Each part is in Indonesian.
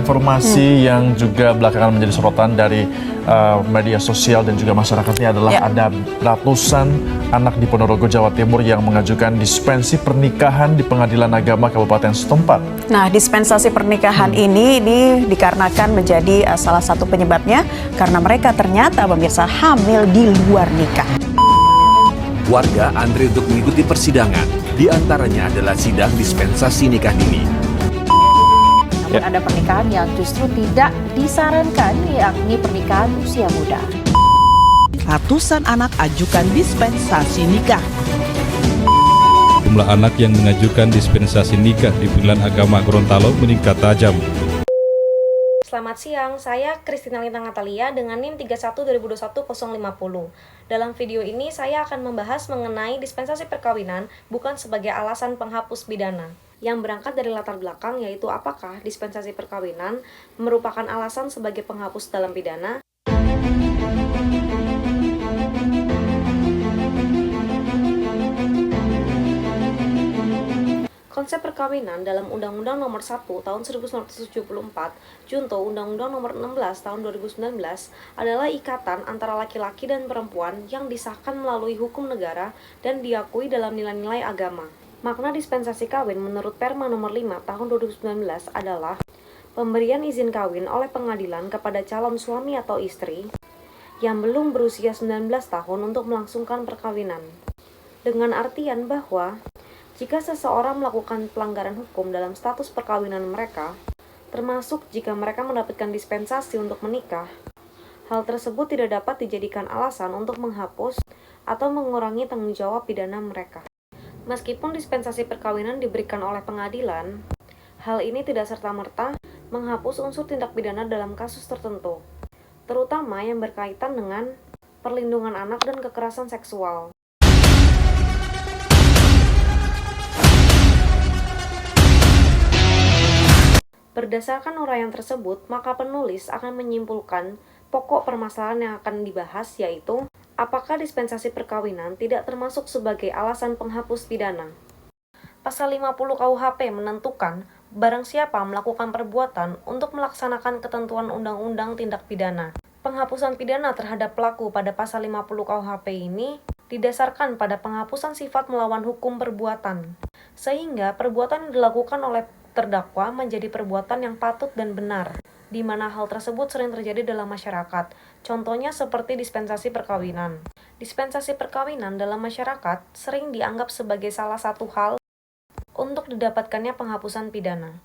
informasi yang juga belakangan menjadi sorotan dari media sosial dan juga masyarakat ini adalah ada ratusan anak di Ponorogo, Jawa Timur yang mengajukan dispensasi pernikahan di Pengadilan Agama Kabupaten setempat. Nah, dispensasi pernikahan ini dikarenakan menjadi salah satu penyebabnya karena mereka ternyata pemirsa hamil di luar nikah. Warga antri untuk mengikuti persidangan, di antaranya adalah sidang dispensasi nikah dini. Namun ada pernikahan yang justru tidak disarankan, yakni pernikahan usia muda. Ratusan anak ajukan dispensasi nikah. Jumlah anak yang mengajukan dispensasi nikah di Pengadilan Agama Gorontalo meningkat tajam. Selamat siang, saya Christina Lintang Natalia dengan NIM 31-2021-050. Dalam video ini saya akan membahas mengenai dispensasi perkawinan bukan sebagai alasan penghapus pidana. Yang berangkat dari latar belakang yaitu apakah dispensasi perkawinan merupakan alasan sebagai penghapus dalam pidana. Konsep perkawinan dalam Undang-Undang Nomor 1 Tahun 1974, Junto Undang-Undang Nomor 16 Tahun 2019 adalah ikatan antara laki-laki dan perempuan yang disahkan melalui hukum negara dan diakui dalam nilai-nilai agama. Makna dispensasi kawin menurut Perma Nomor 5 Tahun 2019 adalah pemberian izin kawin oleh pengadilan kepada calon suami atau istri yang belum berusia 19 tahun untuk melangsungkan perkawinan. Dengan artian bahwa jika seseorang melakukan pelanggaran hukum dalam status perkawinan mereka, termasuk jika mereka mendapatkan dispensasi untuk menikah, hal tersebut tidak dapat dijadikan alasan untuk menghapus atau mengurangi tanggung jawab pidana mereka. Meskipun dispensasi perkawinan diberikan oleh pengadilan, hal ini tidak serta-merta menghapus unsur tindak pidana dalam kasus tertentu, terutama yang berkaitan dengan perlindungan anak dan kekerasan seksual. Berdasarkan uraian tersebut, maka penulis akan menyimpulkan pokok permasalahan yang akan dibahas, yaitu apakah dispensasi perkawinan tidak termasuk sebagai alasan penghapus pidana. Pasal 50 KUHP menentukan barang siapa melakukan perbuatan untuk melaksanakan ketentuan Undang-Undang Tindak Pidana. Penghapusan pidana terhadap pelaku pada pasal 50 KUHP ini didasarkan pada penghapusan sifat melawan hukum perbuatan, sehingga perbuatan yang dilakukan oleh terdakwa menjadi perbuatan yang patut dan benar, di mana hal tersebut sering terjadi dalam masyarakat. Contohnya seperti dispensasi perkawinan. Dispensasi perkawinan dalam masyarakat sering dianggap sebagai salah satu hal untuk didapatkannya penghapusan pidana.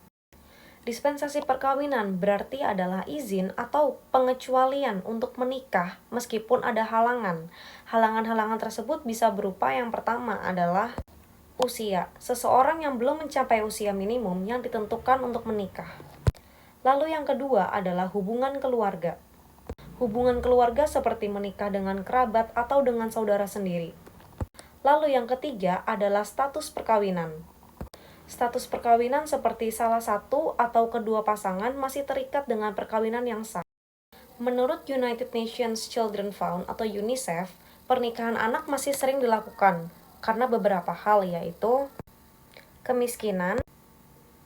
Dispensasi perkawinan berarti adalah izin atau pengecualian untuk menikah meskipun ada halangan. Halangan-halangan tersebut bisa berupa yang pertama adalah usia, seseorang yang belum mencapai usia minimum yang ditentukan untuk menikah. Lalu yang kedua adalah hubungan keluarga. Hubungan keluarga seperti menikah dengan kerabat atau dengan saudara sendiri. Lalu yang ketiga adalah status perkawinan. Status perkawinan seperti salah satu atau kedua pasangan masih terikat dengan perkawinan yang sah. Menurut United Nations Children Fund atau UNICEF, pernikahan anak masih sering dilakukan karena beberapa hal, yaitu kemiskinan,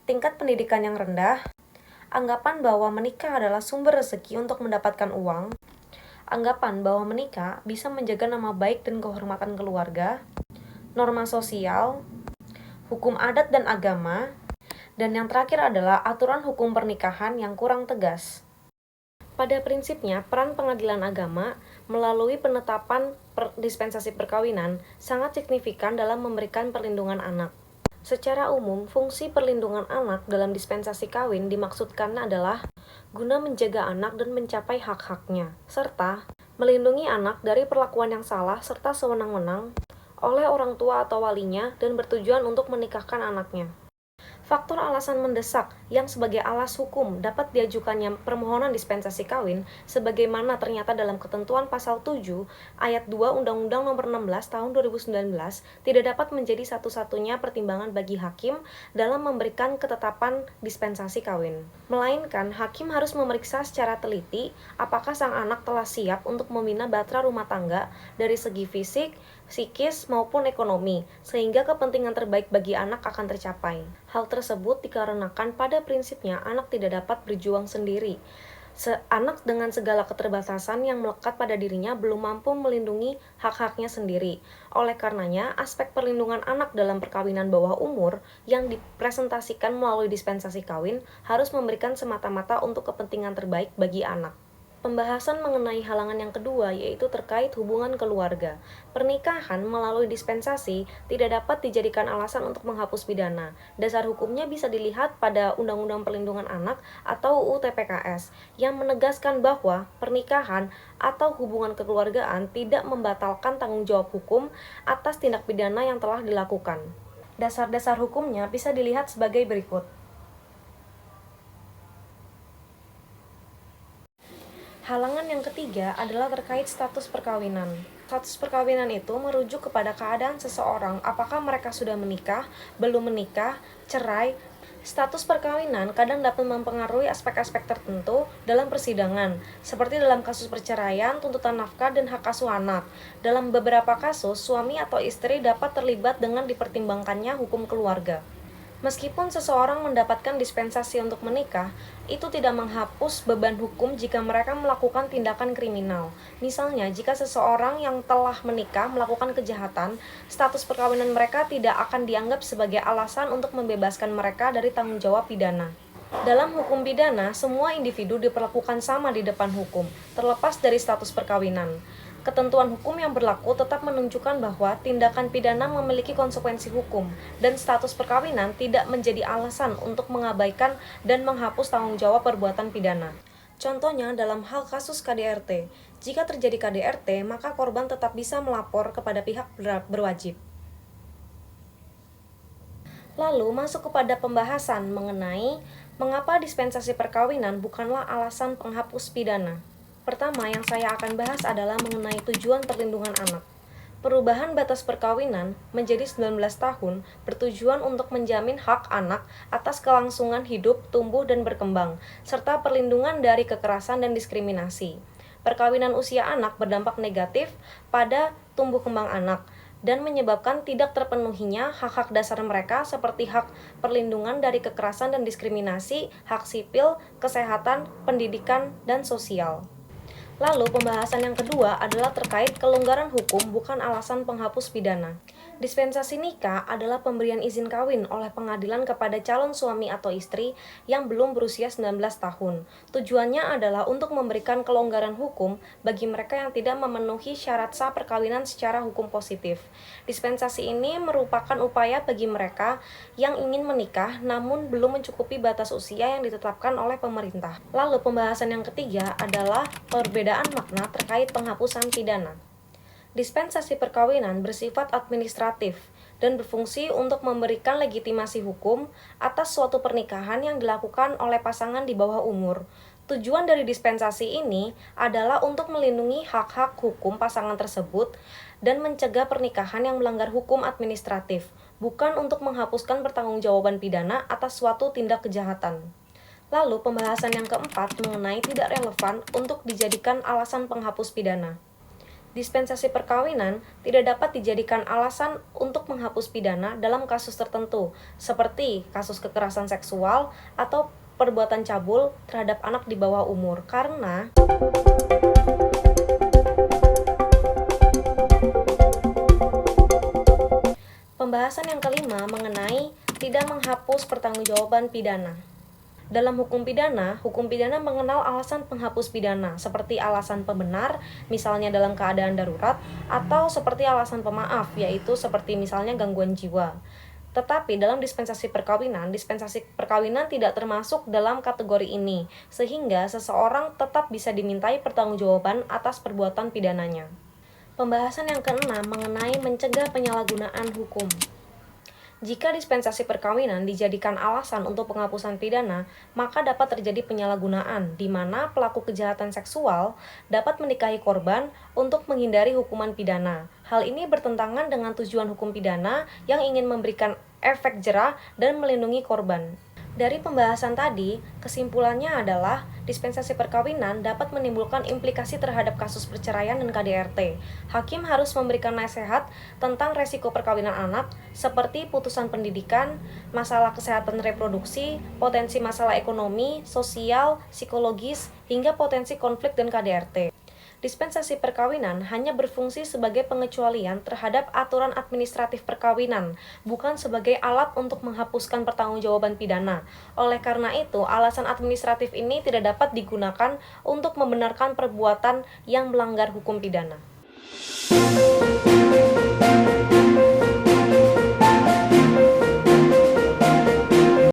tingkat pendidikan yang rendah, anggapan bahwa menikah adalah sumber rezeki untuk mendapatkan uang, anggapan bahwa menikah bisa menjaga nama baik dan kehormatan keluarga, norma sosial, hukum adat dan agama, dan yang terakhir adalah aturan hukum pernikahan yang kurang tegas. Pada prinsipnya, peran pengadilan agama melalui penetapan dispensasi perkawinan sangat signifikan dalam memberikan perlindungan anak. Secara umum, fungsi perlindungan anak dalam dispensasi kawin dimaksudkan adalah guna menjaga anak dan mencapai hak-haknya, serta melindungi anak dari perlakuan yang salah serta sewenang-wenang oleh orang tua atau walinya dan bertujuan untuk menikahkan anaknya. Faktor alasan mendesak yang sebagai alas hukum dapat diajukannya permohonan dispensasi kawin sebagaimana ternyata dalam ketentuan pasal 7 ayat 2 Undang-Undang Nomor 16 Tahun 2019 tidak dapat menjadi satu-satunya pertimbangan bagi hakim dalam memberikan ketetapan dispensasi kawin. Melainkan, hakim harus memeriksa secara teliti apakah sang anak telah siap untuk membina bahtera rumah tangga dari segi fisik, psikis maupun ekonomi, sehingga kepentingan terbaik bagi anak akan tercapai. Hal tersebut dikarenakan pada prinsipnya anak tidak dapat berjuang sendiri. Anak dengan segala keterbatasan yang melekat pada dirinya belum mampu melindungi hak-haknya sendiri. Oleh karenanya, aspek perlindungan anak dalam perkawinan bawah umur yang dipresentasikan melalui dispensasi kawin harus memberikan semata-mata untuk kepentingan terbaik bagi anak. Pembahasan mengenai halangan yang kedua yaitu terkait hubungan keluarga. Pernikahan melalui dispensasi tidak dapat dijadikan alasan untuk menghapus pidana. Dasar hukumnya bisa dilihat pada Undang-Undang Perlindungan Anak atau UU TPKS yang menegaskan bahwa pernikahan atau hubungan kekeluargaan tidak membatalkan tanggung jawab hukum atas tindak pidana yang telah dilakukan. Dasar-dasar hukumnya bisa dilihat sebagai berikut. Halangan yang ketiga adalah terkait status perkawinan. Status perkawinan itu merujuk kepada keadaan seseorang, apakah mereka sudah menikah, belum menikah, cerai. Status perkawinan kadang dapat mempengaruhi aspek-aspek tertentu dalam persidangan, seperti dalam kasus perceraian, tuntutan nafkah, dan hak asuh anak. Dalam beberapa kasus, suami atau istri dapat terlibat dengan dipertimbangkannya hukum keluarga. Meskipun seseorang mendapatkan dispensasi untuk menikah, itu tidak menghapus beban hukum jika mereka melakukan tindakan kriminal. Misalnya, jika seseorang yang telah menikah melakukan kejahatan, status perkawinan mereka tidak akan dianggap sebagai alasan untuk membebaskan mereka dari tanggung jawab pidana. Dalam hukum pidana, semua individu diperlakukan sama di depan hukum, terlepas dari status perkawinan. Ketentuan hukum yang berlaku tetap menunjukkan bahwa tindakan pidana memiliki konsekuensi hukum, dan status perkawinan tidak menjadi alasan untuk mengabaikan dan menghapus tanggung jawab perbuatan pidana. Contohnya dalam hal kasus KDRT, jika terjadi KDRT, maka korban tetap bisa melapor kepada pihak berwajib. Lalu masuk kepada pembahasan mengenai mengapa dispensasi perkawinan bukanlah alasan penghapus pidana. Pertama yang saya akan bahas adalah mengenai tujuan perlindungan anak. Perubahan batas perkawinan menjadi 19 tahun bertujuan untuk menjamin hak anak atas kelangsungan hidup, tumbuh, dan berkembang, serta perlindungan dari kekerasan dan diskriminasi. Perkawinan usia anak berdampak negatif pada tumbuh kembang anak, dan menyebabkan tidak terpenuhinya hak-hak dasar mereka seperti hak perlindungan dari kekerasan dan diskriminasi, hak sipil, kesehatan, pendidikan, dan sosial. Lalu pembahasan yang kedua adalah terkait kelonggaran hukum bukan alasan penghapus pidana. Dispensasi nikah adalah pemberian izin kawin oleh pengadilan kepada calon suami atau istri yang belum berusia 19 tahun. Tujuannya adalah untuk memberikan kelonggaran hukum bagi mereka yang tidak memenuhi syarat sah perkawinan secara hukum positif. Dispensasi ini merupakan upaya bagi mereka yang ingin menikah namun belum mencukupi batas usia yang ditetapkan oleh pemerintah. Lalu pembahasan yang ketiga adalah perbedaan makna terkait penghapusan pidana. Dispensasi perkawinan bersifat administratif dan berfungsi untuk memberikan legitimasi hukum atas suatu pernikahan yang dilakukan oleh pasangan di bawah umur. Tujuan dari dispensasi ini adalah untuk melindungi hak-hak hukum pasangan tersebut dan mencegah pernikahan yang melanggar hukum administratif, bukan untuk menghapuskan pertanggungjawaban pidana atas suatu tindak kejahatan. Lalu pembahasan yang keempat mengenai tidak relevan untuk dijadikan alasan penghapus pidana. Dispensasi perkawinan tidak dapat dijadikan alasan untuk menghapus pidana dalam kasus tertentu, seperti kasus kekerasan seksual atau perbuatan cabul terhadap anak di bawah umur, karena pembahasan yang kelima mengenai tidak menghapus pertanggungjawaban pidana. Dalam hukum pidana mengenal alasan penghapus pidana, seperti alasan pembenar, misalnya dalam keadaan darurat, atau seperti alasan pemaaf, yaitu seperti misalnya gangguan jiwa. Tetapi dalam dispensasi perkawinan tidak termasuk dalam kategori ini, sehingga seseorang tetap bisa dimintai pertanggungjawaban atas perbuatan pidananya. Pembahasan yang keenam mengenai mencegah penyalahgunaan hukum. Jika dispensasi perkawinan dijadikan alasan untuk penghapusan pidana, maka dapat terjadi penyalahgunaan, di mana pelaku kejahatan seksual dapat menikahi korban untuk menghindari hukuman pidana. Hal ini bertentangan dengan tujuan hukum pidana yang ingin memberikan efek jerah dan melindungi korban. Dari pembahasan tadi, kesimpulannya adalah dispensasi perkawinan dapat menimbulkan implikasi terhadap kasus perceraian dan KDRT. Hakim harus memberikan nasihat tentang resiko perkawinan anak, seperti putusan pendidikan, masalah kesehatan reproduksi, potensi masalah ekonomi, sosial, psikologis, hingga potensi konflik dan KDRT. Dispensasi perkawinan hanya berfungsi sebagai pengecualian terhadap aturan administratif perkawinan, bukan sebagai alat untuk menghapuskan pertanggungjawaban pidana. Oleh karena itu, alasan administratif ini tidak dapat digunakan untuk membenarkan perbuatan yang melanggar hukum pidana.